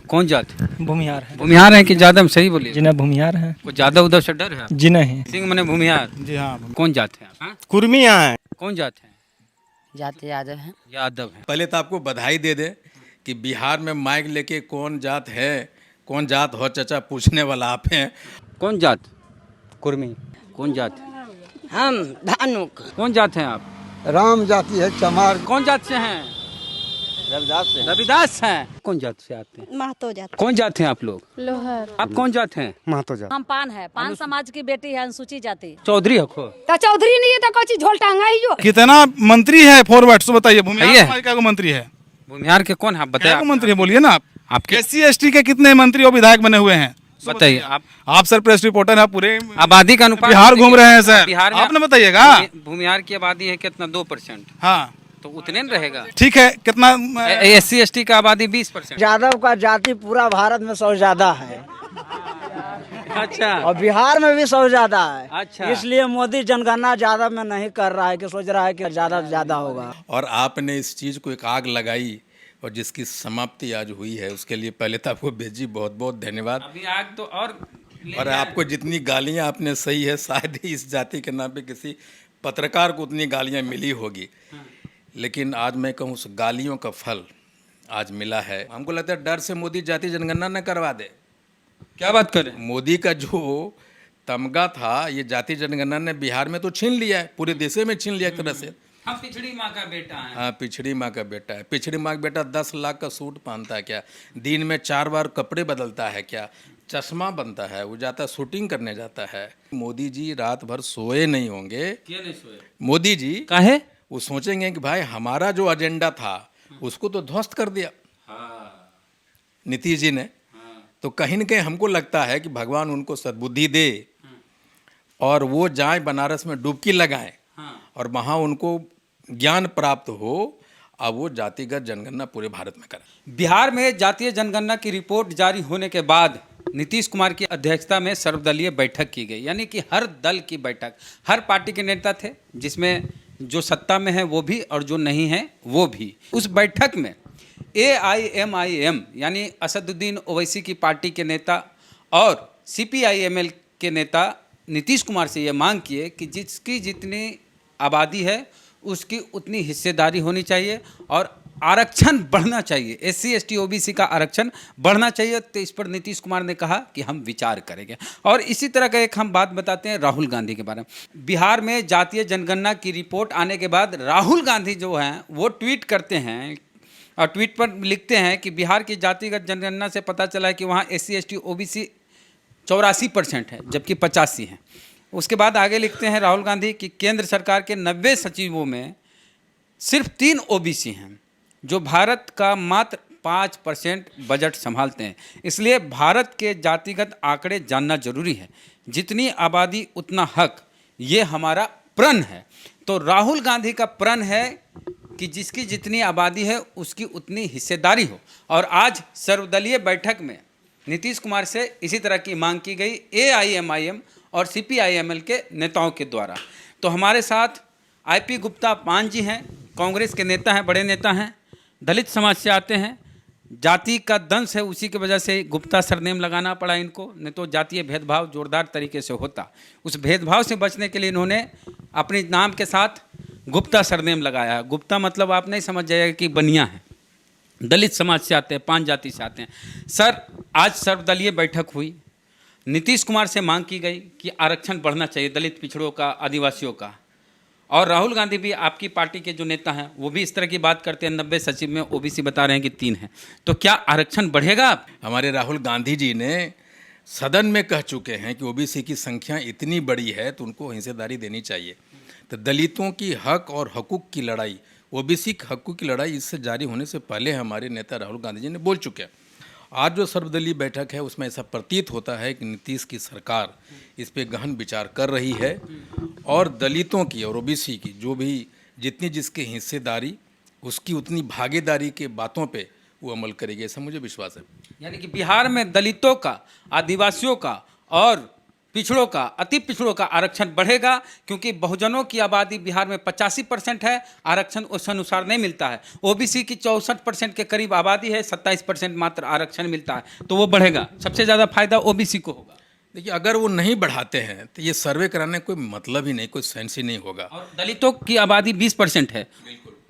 कौन जात है? भूमिहार है। भूमिहार हैं कि जादव? सही बोलिए। जी ना, भूमिहार है। कोई जादव उदव से डर है? जी नहीं। सिंह मने भूमिहार। जी हाँ, कौन जात है आप? हाँ? कुर्मी यहाँ है। कौन जात है? जाते यादव हैं। यादव है। पहले तो आपको बधाई दे दे कि बिहार में माइक लेके कौन जात है, कौन जात हो चाचा पूछने वाला आप हैं। कौन जात? कुर्मी। कौन जात है? हम धानुक। कौन जात हैं आप? राम जाति है चमार। कौन जात से हैं? रविदास से। रविदास हैं। कौन जात से आते हैं? महतो जात। कौन जात हैं आप लोग? लोहर। आप कौन जात हैं? महतो जात। हम पान है, पान समाज की बेटी है, अनुसूचित जाति। चौधरी हको। तो चौधरी नहीं है तो कोची झोल टांगा ही जो। कितना मंत्री है फॉरवर्ड सो बताइए। है भूमिहार ये? हमारे क्या को मंत्री है? भूमिहार के कौन है आप क्या बताइए। को मंत्री है बोलिए ना आप। आपके SC ST के कितने मंत्री और विधायक बने हुए हैं? सो बताइए आप। आप सर प्रेस रिपोर्टर हैं, पूरे आबादी का अनुपात बिहार घूम रहे हैं सर। बिहार में आपने बताइएगा। भूमिहार की आबादी है कितना? 2%। हाँ तो उतने न रहेगा। ठीक है, कितना SC ST का आबादी 20%। यादव का जाति पूरा भारत में सबसे ज्यादा है अच्छा। और बिहार में भी सबसे ज्यादा है। अच्छा। इसलिए मोदी जनगणना ज्यादा में नहीं कर रहा है, कि सोच रहा है कि ज्यादा से ज्यादा होगा। और आपने इस चीज़ को एक आग लगाई और जिसकी समाप्ति आज हुई है, उसके लिए पहले तो आपको बेजी बहुत बहुत धन्यवाद। अभी आग तो और आपको जितनी गालियां आपने सही है, शायद ही इस जाति के नाम पे किसी पत्रकार को उतनी गालियां मिली होगी, लेकिन आज मैं कहूँ उस गालियों का फल आज मिला है। हमको लगता है डर से मोदी जाति जनगणना न करवा दे। क्या बात कर रहे हैं? मोदी का जो तमगा था, ये जाति जनगणना ने बिहार में तो छीन लिया है, पूरे देश में छीन लिया एक तरह से। हम पिछड़ी माँ का बेटा है। हाँ, पिछड़ी माँ का बेटा है। पिछड़ी माँ का बेटा 10 लाख का सूट पहनता है क्या? दिन में 4 बार कपड़े बदलता है क्या? चश्मा बनता है, वो जाता है शूटिंग करने जाता है। मोदी जी रात भर सोए नहीं होंगे। क्यों नहीं सोए? मोदी जी काहे? वो सोचेंगे कि भाई हमारा जो एजेंडा था उसको तो ध्वस्त कर दिया नीतीश जी ने। तो कहीं न कहीं हमको लगता है कि भगवान उनको सद्बुद्धि दे और वो जाएं बनारस में डुबकी लगाएं और वहाँ उनको ज्ञान प्राप्त हो, अब वो जातिगत जनगणना पूरे भारत में करें। बिहार में जातीय जनगणना की रिपोर्ट जारी होने के बाद नीतीश कुमार की अध्यक्षता में सर्वदलीय बैठक की गई, यानी कि हर दल की बैठक, हर पार्टी के नेता थे, जिसमें जो सत्ता में है वो भी और जो नहीं है वो भी। उस बैठक में AIMIM यानी असदुद्दीन ओवैसी की पार्टी के नेता और CPIML के नेता नीतीश कुमार से ये मांग किए कि जिसकी जितनी आबादी है उसकी उतनी हिस्सेदारी होनी चाहिए और आरक्षण बढ़ना चाहिए। SC ST OBC का आरक्षण बढ़ना चाहिए। तो इस पर नीतीश कुमार ने कहा कि हम विचार करेंगे। और इसी तरह का एक हम बात बताते हैं राहुल गांधी के बारे में। बिहार में जातीय जनगणना की रिपोर्ट आने के बाद राहुल गांधी जो हैं वो ट्वीट करते हैं और ट्वीट पर लिखते हैं कि बिहार की जातिगत जनगणना से पता चला है कि वहाँ SC ST OBC 84% है, जबकि 85 हैं। उसके बाद आगे लिखते हैं राहुल गांधी कि केंद्र सरकार के 90 सचिवों में सिर्फ 3 OBC हैं, जो भारत का मात्र 5% बजट संभालते हैं। इसलिए भारत के जातिगत आंकड़े जानना जरूरी है। जितनी आबादी उतना हक, ये हमारा प्रण है। तो राहुल गांधी का प्रण है कि जिसकी जितनी आबादी है उसकी उतनी हिस्सेदारी हो। और आज सर्वदलीय बैठक में नीतीश कुमार से इसी तरह की मांग की गई AIMIM और CPIML के नेताओं के द्वारा। तो हमारे साथ IP गुप्ता पान जी हैं, कांग्रेस के नेता हैं, बड़े नेता हैं, दलित समाज से आते हैं। जाति का दंश है, उसी की वजह से गुप्ता सरनेम लगाना पड़ा इनको, नहीं तो जातीय भेदभाव जोरदार तरीके से होता। उस भेदभाव से बचने के लिए इन्होंने अपने नाम के साथ गुप्ता सरनेम लगाया। गुप्ता मतलब आप नहीं समझ जाइएगा कि बनिया है। दलित समाज से आते हैं, पान जाति से आते हैं। सर, आज सर्वदलीय बैठक हुई, नीतीश कुमार से मांग की गई कि आरक्षण बढ़ना चाहिए दलित पिछड़ों का, आदिवासियों का, और राहुल गांधी भी आपकी पार्टी के जो नेता हैं वो भी इस तरह की बात करते हैं। 90 सचिव में OBC बता रहे हैं कि 3 हैं। तो क्या आरक्षण बढ़ेगा? हमारे राहुल गांधी जी ने सदन में कह चुके हैं कि OBC की संख्या इतनी बड़ी है तो उनको हिस्सेदारी देनी चाहिए। तो दलितों की हक और हकूक़ की लड़ाई, OBC हकूक़ की लड़ाई इससे जारी होने से पहले हमारे नेता राहुल गांधी जी ने बोल चुके हैं। आज जो सर्वदलीय बैठक है उसमें ऐसा प्रतीत होता है कि नीतीश की सरकार इस पे गहन विचार कर रही है और दलितों की और OBC की जो भी जितनी जिसकी हिस्सेदारी, उसकी उतनी भागीदारी के बातों पे वो अमल करेगी, ऐसा मुझे विश्वास है। यानी कि बिहार में दलितों का, आदिवासियों का और पिछड़ों का, अति पिछड़ों का आरक्षण बढ़ेगा, क्योंकि बहुजनों की आबादी बिहार में 85% है, आरक्षण उस अनुसार नहीं मिलता है। ओबीसी की 64% के करीब आबादी है, 27% मात्र आरक्षण मिलता है, तो वो बढ़ेगा। सबसे ज़्यादा फायदा ओबीसी को होगा। देखिए, अगर वो नहीं बढ़ाते हैं तो ये सर्वे कराने का कोई मतलब ही नहीं, कोई सेंस ही नहीं होगा। और दलितों की आबादी 20% है,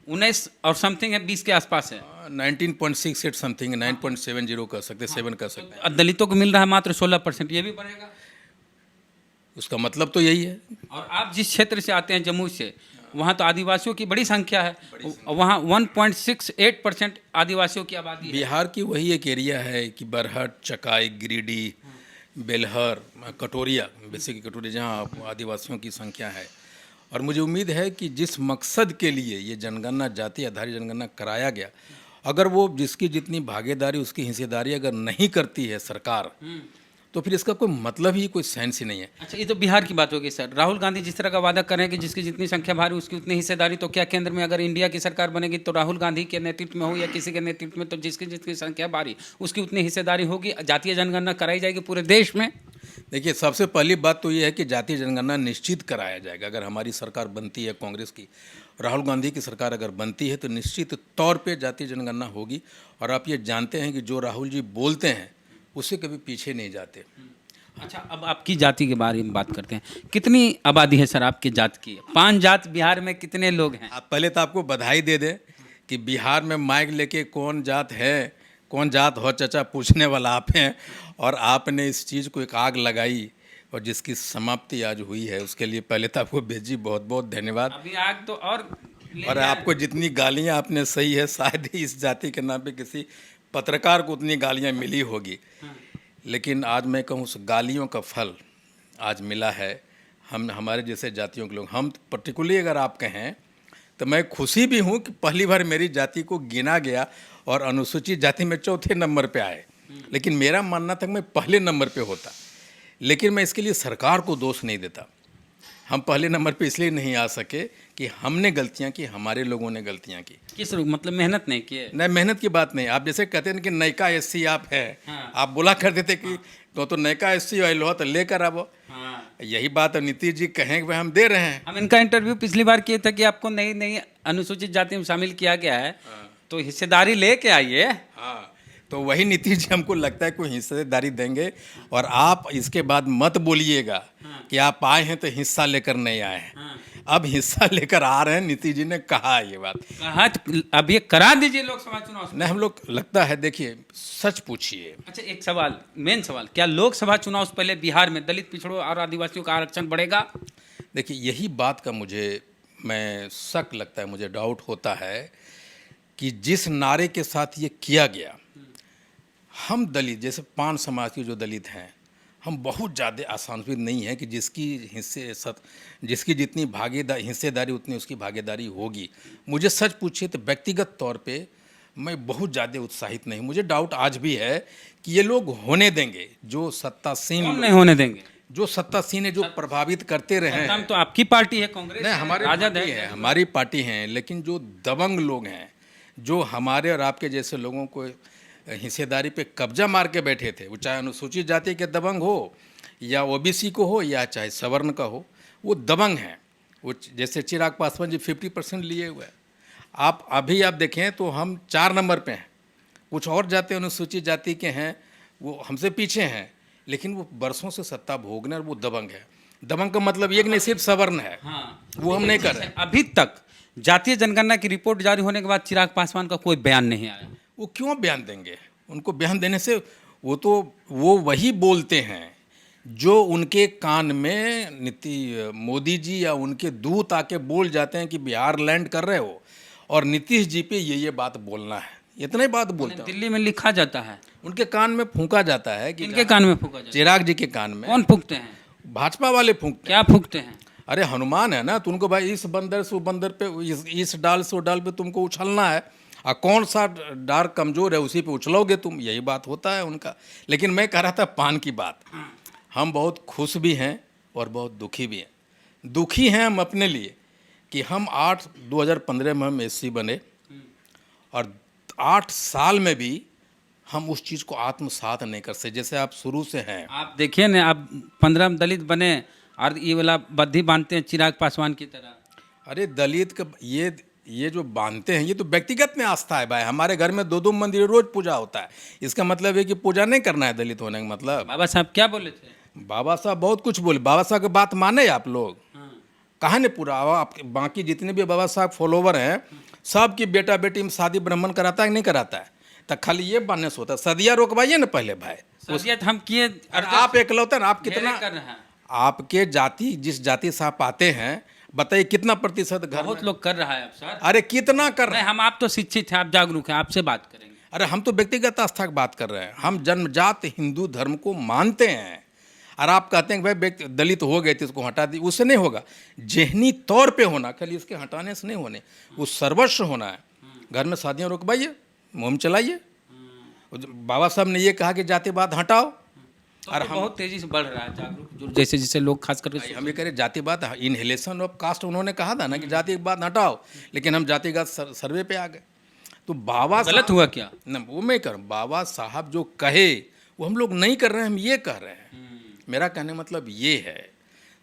19 और समथिंग है, 20 के आसपास है। 19.68 समथिंग, 9.70 कर सकते, 7 कर सकते हैं। और दलितों को मिल रहा है मात्र 16%, ये भी बढ़ेगा। उसका मतलब तो यही है। और आप जिस क्षेत्र से आते हैं, जम्मू से, वहाँ तो आदिवासियों की बड़ी संख्या है, वहाँ 1.68% आदिवासियों की आबादी है। बिहार की वही एक एरिया है कि बरहट, चकाई, गिरिडीह, बेलहर, कटोरिया, बेसिक कटोरिया, जहाँ आदिवासियों की संख्या है। और मुझे उम्मीद है कि जिस मकसद के लिए ये जनगणना, जाति आधारित जनगणना कराया गया, अगर वो जिसकी जितनी भागीदारी, उसकी हिस्सेदारी अगर नहीं करती है सरकार, तो फिर इसका कोई मतलब ही, कोई सेंस ही नहीं है। अच्छा, ये तो बिहार की बात होगी सर। राहुल गांधी जिस तरह का वादा कर रहे हैं कि जिसकी जितनी संख्या भारी उसकी उतनी हिस्सेदारी, तो क्या केंद्र में अगर इंडिया की सरकार बनेगी तो राहुल गांधी के नेतृत्व में हो या किसी के नेतृत्व में, तो जिसकी जितनी संख्या भारी उसकी उतनी हिस्सेदारी होगी, जातीय जनगणना कराई जाएगी पूरे देश में? देखिए, सबसे पहली बात तो ये है कि जातीय जनगणना निश्चित कराया जाएगा। अगर हमारी सरकार बनती है, कांग्रेस की, राहुल गांधी की सरकार अगर बनती है, तो निश्चित तौर पे जातीय जनगणना होगी। और आप ये जानते हैं कि जो राहुल जी बोलते हैं उससे कभी पीछे नहीं जाते। अच्छा, अब आपकी जाति के बारे में बात करते हैं। कितनी आबादी है सर आपकी जात की? 5 जात बिहार में कितने लोग हैं? आप पहले तो आपको बधाई दे दें कि बिहार में माइक लेके कौन जात है, कौन जात हो चाचा पूछने वाला आप हैं, और आपने इस चीज़ को एक आग लगाई और जिसकी समाप्ति आज हुई है, उसके लिए पहले तो आपको बेजी बहुत बहुत धन्यवाद। अभी आग तो और आपको जितनी गालियां आपने सही है, शायद ही इस जाति के नाम पे किसी पत्रकार को उतनी गालियां मिली होगी। लेकिन आज मैं कहूँ उस गालियों का फल आज मिला है। हमारे जैसे जातियों के लोग, हम पर्टिकुलरली अगर आप कहें तो मैं खुशी भी हूँ कि पहली बार मेरी जाति को गिना गया और अनुसूचित जाति में 4थे नंबर पे आए। लेकिन मेरा मानना था कि मैं पहले नंबर पे होता। लेकिन मैं इसके लिए सरकार को दोष नहीं देता। हम पहले नंबर पे इसलिए नहीं आ सके कि हमने गलतियां की, हमारे लोगों ने गलतियां की। किस मतलब मेहनत नहीं की? नहीं, मेहनत की बात नहीं। आप जैसे कहते हैं कि नयका एससी आप है, आप बोला करते थे कि तो नयका एससी आयल हो तो लेकर आवो। यही बात नीतीश जी कहें कि हम दे रहे हैं। हम इनका इंटरव्यू पिछली बार किए थे कि आपको नई नई अनुसूचित जाति में शामिल किया गया है, तो हिस्सेदारी लेके आइए। हाँ, तो वही नीतीश जी हमको लगता है कोई हिस्सेदारी देंगे। और आप इसके बाद मत बोलिएगा कि आप आए हैं तो हिस्सा लेकर नहीं आए हैं। अब हिस्सा लेकर आ रहे हैं, नीतीश जी ने कहा ये बात। कहा तो अब ये करा दीजिए लोकसभा चुनाव से। नहीं, हम लोग लगता है, देखिए सच पूछिए। अच्छा, एक सवाल, मेन सवाल, क्या लोकसभा चुनाव से पहले बिहार में दलित, पिछड़ों और आदिवासियों का आरक्षण बढ़ेगा? देखिए, यही बात का मैं शक लगता है, मुझे डाउट होता है कि जिस नारे के साथ ये किया गया, हम दलित जैसे पान समाज के जो दलित हैं, हम बहुत ज़्यादा आशान्वित नहीं है कि जिसकी जितनी हिस्सेदारी उतनी उसकी भागीदारी होगी। मुझे सच पूछिए तो व्यक्तिगत तौर पे मैं बहुत ज़्यादा उत्साहित नहीं। मुझे डाउट आज भी है कि ये लोग होने देंगे जो सत्तासीन। नहीं होने देंगे। जो सत्तासीन है, जो प्रभावित करते रहे हैं। तो आपकी पार्टी है, कांग्रेस नहीं, हमारी राजद पार्टी है, हमारी पार्टी है। लेकिन जो दबंग लोग हैं, जो हमारे और आपके जैसे लोगों को हिस्सेदारी पे कब्जा मार के बैठे थे, वो चाहे अनुसूचित जाति के दबंग हो या ओबीसी को हो या चाहे सवर्ण का हो, वो दबंग हैं। वो जैसे चिराग पासवान जी 50% लिए हुए हैं। आप देखें तो हम 4 नंबर पे हैं। कुछ और जाति अनुसूचित जाति के हैं, वो हमसे पीछे हैं, लेकिन वो बरसों से सत्ता भोगने, और वो दबंग है। दबंग का मतलब ये नहीं सिर्फ सवर्ण है। वो हम नहीं कर रहे। अभी तक जातीय जनगणना की रिपोर्ट जारी होने के बाद चिराग पासवान का कोई बयान नहीं आया। वो क्यों बयान देंगे? उनको बयान देने से वो वही बोलते हैं जो उनके कान में मोदी जी या उनके दूत आके बोल जाते हैं कि बिहार लैंड कर रहे हो और नीतीश जी पे ये बात बोलना है। इतना ही बात बोलते हैं। दिल्ली में लिखा जाता है, उनके कान में फूंका जाता है कि इनके कान में फूंका जाता है। चिराग जी के कान में। कौन फूंकते हैं? भाजपा वाले फूंकते। क्या फूंकते हैं? अरे हनुमान है ना, तुमको भाई इस बंदर से वो बंदर पे, इस डाल से वो डाल पे तुमको उछलना है, और कौन सा डार कमज़ोर है उसी पे उछलोगे तुम। यही बात होता है उनका। लेकिन मैं कह रहा था पान की बात। हम बहुत खुश भी हैं और बहुत दुखी भी हैं। दुखी हैं हम अपने लिए कि हम 2015 में हम एससी बने, और 8 साल में भी हम उस चीज़ को आत्मसात नहीं कर सकते जैसे आप शुरू से हैं। आप देखिए ना, आप 15 दलित बने और ये वाला बद्धी बांधते हैं चिराग पासवान की तरह। अरे दलित का ये जो बांधते हैं ये तो व्यक्तिगत में आस्था है भाई। हमारे घर में 2-2 मंदिर रोज पूजा होता है, इसका मतलब है कि पूजा नहीं करना है दलित होने का मतलब। बाबा साहब क्या बोले थे? बाबा साहब बहुत कुछ बोले। बाबा साहब की बात माने आप लोग? कहा नहीं पूरा। आप बाकी जितने भी बाबा साहब फॉलोवर हैं सब की बेटा बेटी में शादी ब्राह्मण कराता है कि नहीं कराता है? तो खाली ये बांधने से होता है। सदिया रोकवाइए ना पहले भाई। सदियत हम किए, आप एकलौते ना, आप कितना कर रहे हैं। आपके जाति जिस जाति से आप आते हैं बताइए कितना प्रतिशत घर बहुत में? लोग कर रहा है अब सर। अरे कितना कर रहे नहीं, हैं? हम आप तो शिक्षित हैं, आप जागरूक हैं, आपसे बात करेंगे। अरे हम तो व्यक्तिगत आस्था की बात कर रहे हैं। हम जन्मजात हिंदू धर्म को मानते हैं और आप कहते हैं कि भाई दलित हो गए तो इसको हटा दी, उससे नहीं होगा। जेहनी तौर पे होना, खाली इसके हटाने से नहीं होने, वो सर्वस्व होना है। घर में शादियाँ रोकवाइए, मुहिम चलाइए। बाबा साहब ने ये कहा कि जातिवाद हटाओ और हम बहुत तेजी से बढ़ रहा है जागरूक, जो जैसे जैसे लोग खास करके हम ये कह रहे जातिवाद इनहेलेशन ऑफ कास्ट उन्होंने कहा था ना कि जातिवाद हटाओ, लेकिन हम जातिगत सर्वे पे आ गए। तो बाबा गलत हुआ क्या? न वो मैं कर बाबा साहब जो कहे वो हम लोग नहीं कर रहे हैं, हम ये कह रहे हैं। मेरा कहने मतलब ये है।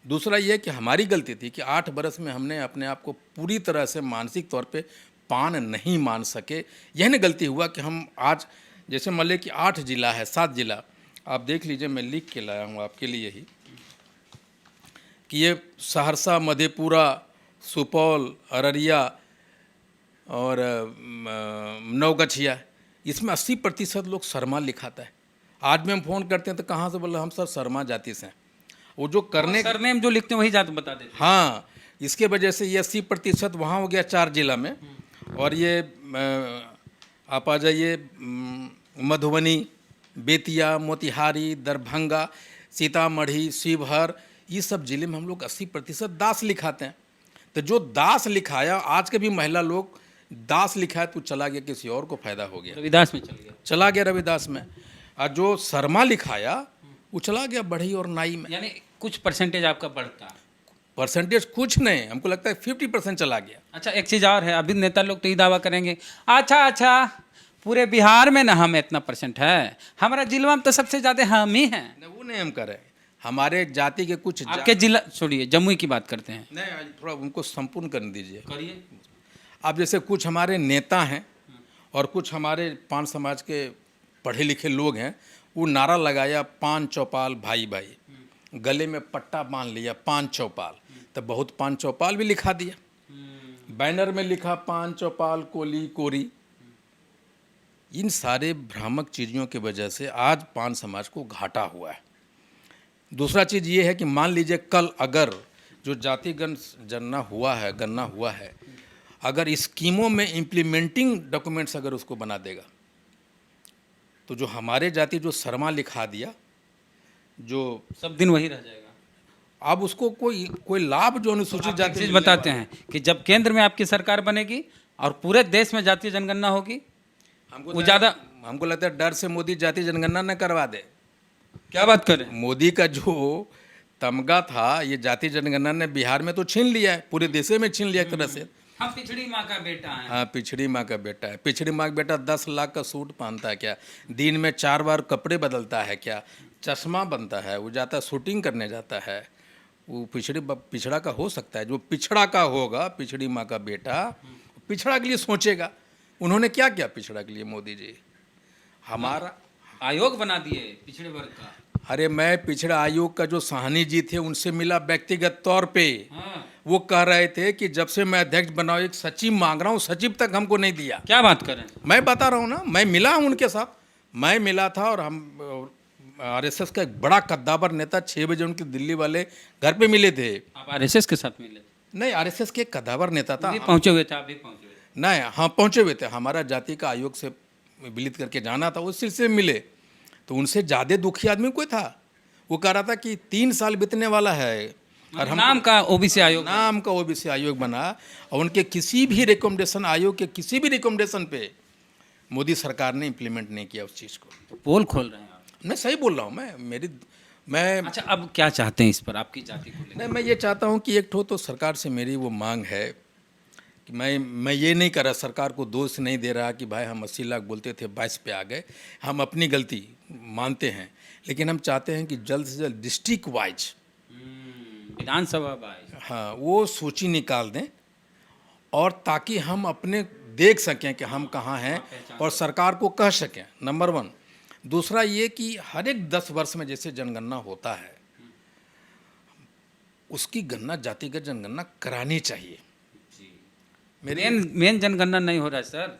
दूसरा ये कि हमारी गलती थी कि 8 बरस में हमने अपने आप को पूरी तरह से मानसिक तौर पे पान नहीं मान सके। यह नहीं गलती हुआ कि हम आज जैसे मान लें कि 8 जिला है, 7 जिला, आप देख लीजिए, मैं लिख के लाया हूँ आपके लिए ही कि ये सहरसा, मधेपुरा, सुपौल, अररिया और नवगछिया, इसमें 80% लोग शर्मा लिखाता है। आज भी हम फ़ोन करते हैं तो कहाँ से बोले, हम सर शर्मा जाति से हैं। वो जो करने सरनेम जो लिखते हैं वही जात बता देते हैं। हाँ, इसके वजह से ये 80% वहाँ हो गया 4 जिला में। और ये आप आ जाइए मधुबनी, बेतिया, मोतिहारी, दरभंगा, सीतामढ़ी, शिवहर, ये सब जिले में हम लोग 80% दास लिखाते हैं। तो जो दास लिखाया, आज के भी महिला लोग दास लिखाया तो चला गया, किसी और को फायदा हो गया, रविदास में चला गया रविदास में। और जो शर्मा लिखाया वो चला गया बढ़ई और नाई में। यानी कुछ परसेंटेज आपका बढ़ता। परसेंटेज कुछ नहीं, हमको लगता है 50% चला गया। अच्छा, एक चीज़ और है, अभी नेता लोग तो ये दावा करेंगे, अच्छा पूरे बिहार में ना हम इतना परसेंट है, हमारा जिला में तो सबसे ज़्यादा हम ही हैं। नहीं, वो नहीं हम करें। हमारे जाति के कुछ आपके जिला छोड़िए, जमुई की बात करते हैं। नहीं, आज थोड़ा उनको संपूर्ण करने दीजिए। करिए। अब जैसे कुछ हमारे नेता हैं और कुछ हमारे पान समाज के पढ़े लिखे लोग हैं, वो नारा लगाया पान चौपाल भाई भाई, गले में पट्टा बांध लिया पान चौपाल, तो बहुत पान चौपाल भी लिखा दिया, बैनर में लिखा पान चौपाल कोली कोरी। इन सारे भ्रामक चीज़ों की वजह से आज पान समाज को घाटा हुआ है। दूसरा चीज़ ये है कि मान लीजिए कल अगर जो जातिगणना हुआ है, अगर स्कीमों में इम्प्लीमेंटिंग डॉक्यूमेंट्स अगर उसको बना देगा, तो जो हमारे जाति जो शर्मा लिखा दिया, जो सब दिन वही रह जाएगा। अब उसको कोई लाभ जो अनुसूचित जाति चीज़ बताते हैं कि जब केंद्र में आपकी सरकार बनेगी और पूरे देश में जातीय जनगणना होगी, वो ज़्यादा हमको लगता है डर से मोदी जाति जनगणना न करवा दे। क्या बात करें? मोदी का जो तमगा था, ये जाति जनगणना ने बिहार में तो छीन लिया है, पूरे देश में छीन लिया एक तरह से। हम पिछड़ी माँ का बेटा हैं। हाँ, पिछड़ी माँ का बेटा है। पिछड़ी माँ का बेटा 10 लाख का सूट पहनता है क्या? दिन में 4 बार कपड़े बदलता है क्या? चश्मा बनता है, वो जाता है शूटिंग करने जाता है। वो पिछड़ा का हो सकता है, जो पिछड़ा का होगा, पिछड़ी माँ का बेटा पिछड़ा के लिए सोचेगा। उन्होंने क्या किया पिछड़ा के लिए मोदी जी? हमारा आयोग बना दिए पिछड़े वर्ग का। अरे मैं पिछड़ा आयोग का जो साहनी जी थे उनसे मिला व्यक्तिगत तौर पे। वो कह रहे थे कि जब से मैं अध्यक्ष बना हूं, एक सचिव मांग रहा हूँ, सचिव तक हमको नहीं दिया। क्या बात करें? मैं बता रहा हूँ ना, मैं मिला हूँ उनके साथ, मैं मिला था। और हम आरएसएस का एक बड़ा कद्दावर नेता 6 बजे उनके दिल्ली वाले घर पे मिले थे। आप आरएसएस के साथ मिले? नहीं, आरएसएस के एक कद्दावर नेता था। पहुंचे हुए थे, आप भी पहुंचे हुए? नहीं, हाँ पहुंचे हुए थे। हमारा जाति का आयोग से विलित करके जाना था, उस सिलसिले में मिले। तो उनसे ज़्यादा दुखी आदमी कोई था। वो कह रहा था कि 3 साल बीतने वाला है और हम नाम का ओबीसी आयोग, नाम का ओबीसी आयोग बना, और उनके किसी भी रिकमेंडेशन, आयोग के किसी भी रिकमेंडेशन पे मोदी सरकार ने इम्प्लीमेंट नहीं किया उस चीज़ को। तो पोल खोल रहे हैं आप। मैं सही बोल रहा हूँ। मैं अच्छा, अब क्या चाहते हैं इस पर, आपकी जाति को लेकर? नहीं, मैं ये चाहता हूँ कि एक ठो तो सरकार से मेरी वो मांग है कि मैं ये नहीं कर रहा, सरकार को दोष नहीं दे रहा कि भाई हम 80 लाख बोलते थे 22 पे आ गए, हम अपनी गलती मानते हैं, लेकिन हम चाहते हैं कि जल्द से जल्द डिस्ट्रिक्ट वाइज विधानसभा वाइज हाँ वो सूची निकाल दें, और ताकि हम अपने देख सकें कि हम कहाँ हैं और सरकार को कह सकें, नंबर 1। दूसरा ये कि हर एक 10 वर्ष में जैसे जनगणना होता है, उसकी गणना, जातिगत जनगणना करानी चाहिए। मेन जनगणना नहीं हो रहा है सर,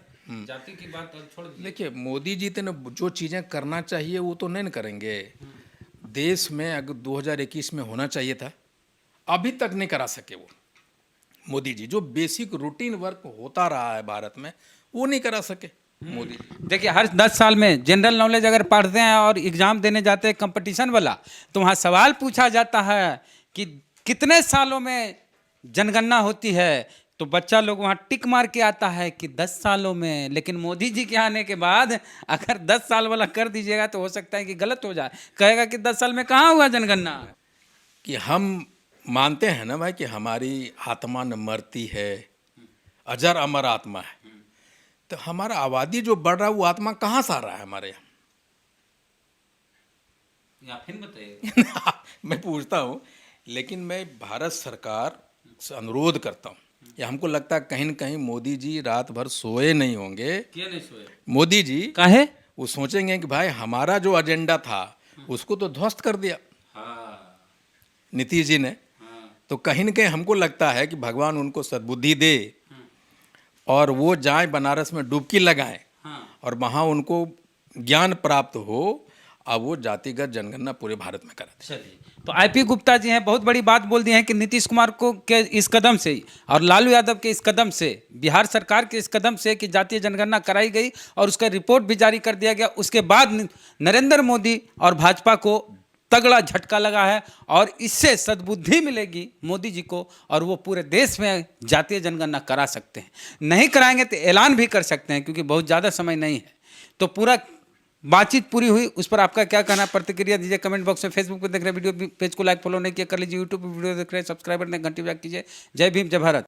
जाति की बात और छोड़ दीजिए। देखिए मोदी जी तो जो चीज़ें करना चाहिए वो तो नहीं करेंगे। देश में अगर 2021 में होना चाहिए था, अभी तक नहीं करा सके वो मोदी जी। जो बेसिक रूटीन वर्क होता रहा है भारत में, वो नहीं करा सके मोदी जी। देखिए हर 10 साल में जनरल नॉलेज अगर पढ़ते हैं और एग्जाम देने जाते हैं कंपटीशन वाला, तो वहाँ सवाल पूछा जाता है कि कितने सालों में जनगणना होती है, तो बच्चा लोग वहाँ टिक मार के आता है कि 10 सालों में। लेकिन मोदी जी के आने के बाद अगर 10 साल वाला कर दीजिएगा तो हो सकता है कि गलत हो जाए, कहेगा कि 10 साल में कहाँ हुआ जनगणना। कि हम मानते हैं ना भाई कि हमारी आत्मा न मरती है, अजर अमर आत्मा है, तो हमारा आबादी जो बढ़ रहा है वो आत्मा कहाँ से आ रहा है हमारे यहाँ? या फिर बताइए। मैं पूछता हूँ, लेकिन मैं भारत सरकार से अनुरोध करता हूँ, या हमको लगता है कहीं न कहीं मोदी जी रात भर सोए नहीं होंगे। क्यों नहीं सोए? मोदी जी काहे? वो सोचेंगे कि भाई हमारा जो एजेंडा था उसको तो ध्वस्त कर दिया नीतीश जी ने। तो कहीं न कहीं हमको लगता है कि भगवान उनको सद्बुद्धि दे और वो जाएं बनारस में डुबकी लगाएं और वहाँ उनको ज्ञान प्राप्त हो, अब वो जातिगत जनगणना पूरे भारत में करा दें। चलिए, तो आईपी गुप्ता जी हैं, बहुत बड़ी बात बोल दी हैं कि नीतीश कुमार को के इस कदम से और लालू यादव के इस कदम से, बिहार सरकार के इस कदम से कि जातीय जनगणना कराई गई और उसका रिपोर्ट भी जारी कर दिया गया, उसके बाद नरेंद्र मोदी और भाजपा को तगड़ा झटका लगा है और इससे सद्बुद्धि मिलेगी मोदी जी को और वो पूरे देश में जातीय जनगणना करा सकते हैं। नहीं कराएंगे तो ऐलान भी कर सकते हैं, क्योंकि बहुत ज़्यादा समय नहीं है। तो पूरा बातचीत पूरी हुई, उस पर आपका क्या कहना, प्रतिक्रिया दीजिए कमेंट बॉक्स में। फेसबुक पे देख रहे वीडियो पेज को लाइक फॉलो नहीं किया कर लीजिए, यूट्यूब पे वीडियो देख रहे हैं सब्सक्राइबर ने घंटी बजा कीजिए। जय भीम, जय भारत।